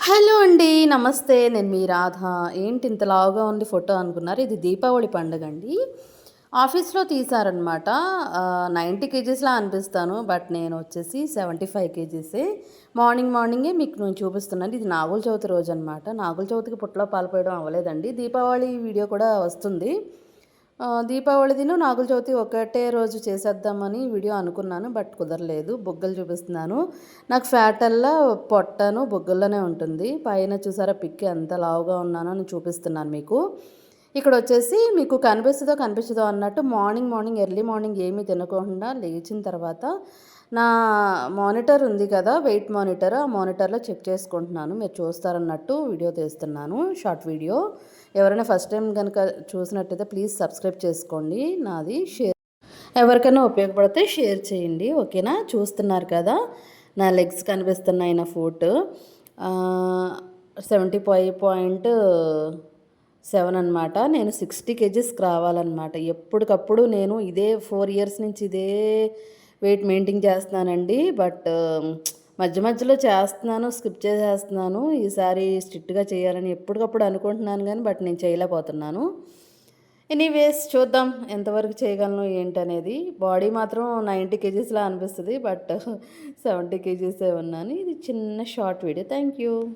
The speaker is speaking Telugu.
హలో అండి. నమస్తే. నేను మీ రాధ. ఏంటి ఇంత లావుగా ఉంది ఫోటో అనుకున్నారు. ఇది దీపావళి పండుగండి. ఆఫీస్‌లో తీశారనమాట. 90 కేజీస్‌లా అనిపిస్తాను. బట్ నేనొచ్చేసి 75 కేజీసే. మార్నింగే మీకు నేను చూపిస్తున్నాను. ఇది నాగుల చవితి రోజనమాట. నాగుల చవితికి పుట్టలో పాలు పోయడం అవ్వలేదండి. దీపావళి వీడియో కూడా వస్తుంది. దీపావళిదిను, నాగుల చవితి ఒకటే రోజు చేసేద్దామని వీడియో అనుకున్నాను. బట్ కుదరలేదు. బుగ్గలు చూపిస్తున్నాను. నాకు ఫ్యాటల్లా పొట్టను బుగ్గల్లోనే ఉంటుంది. పైన చూసారా పిక్ ఎంత లావుగా ఉన్నానో అని చూపిస్తున్నాను మీకు. ఇక్కడొచ్చేసి మీకు కనిపిస్తదో అన్నట్టు మార్నింగ్ ఎర్లీ మార్నింగ్ ఏమీ తినకుండా లేచిన తర్వాత నా మానిటర్ ఉంది కదా! Wait monitor. ఆ మానిటర్‌లో చెక్ చేసుకుంటున్నాను. మీరు చూస్తారన్నట్టు వీడియో తీస్తున్నాను. Short video. ఎవరైనా ఫస్ట్ టైం గనుక చూసినట్టయితే ప్లీజ్ సబ్స్క్రైబ్ చేసుకోండి. నాది ఎవరికైనా ఉపయోగపడితే షేర్ చేయండి. ఓకేనా? చూస్తున్నారు కదా! నా లెగ్స్ కనిపిస్తున్నాయి నా ఫుట్. 75.7 అనమాట. నేను 60 కేజీస్‌కి రావాలన్నమాట. ఎప్పటికప్పుడు నేను ఇదే 4 ఇయర్స్ నుంచి ఇదే వెయిట్ మెయింటైన్ చేస్తున్నానండి. బట్ మధ్యలో చేస్తున్నాను, స్కిప్ చేసేస్తున్నాను. ఈసారి స్ట్రిక్ట్‌గా చేయాలని ఎప్పటికప్పుడు అనుకుంటున్నాను గానీ, బట్ నేను చేయలేకపోతున్నాను. ఎనీవేస్ చూద్దాం ఎంతవరకు చేయగలను ఏంటనేది. బాడీ మాత్రం 90 కేజీస్‌లా అనిపిస్తది. బట్ 70 కేజీసే ఉన్నాను. ఇది చిన్న షార్ట్ వీడియో. Thank you.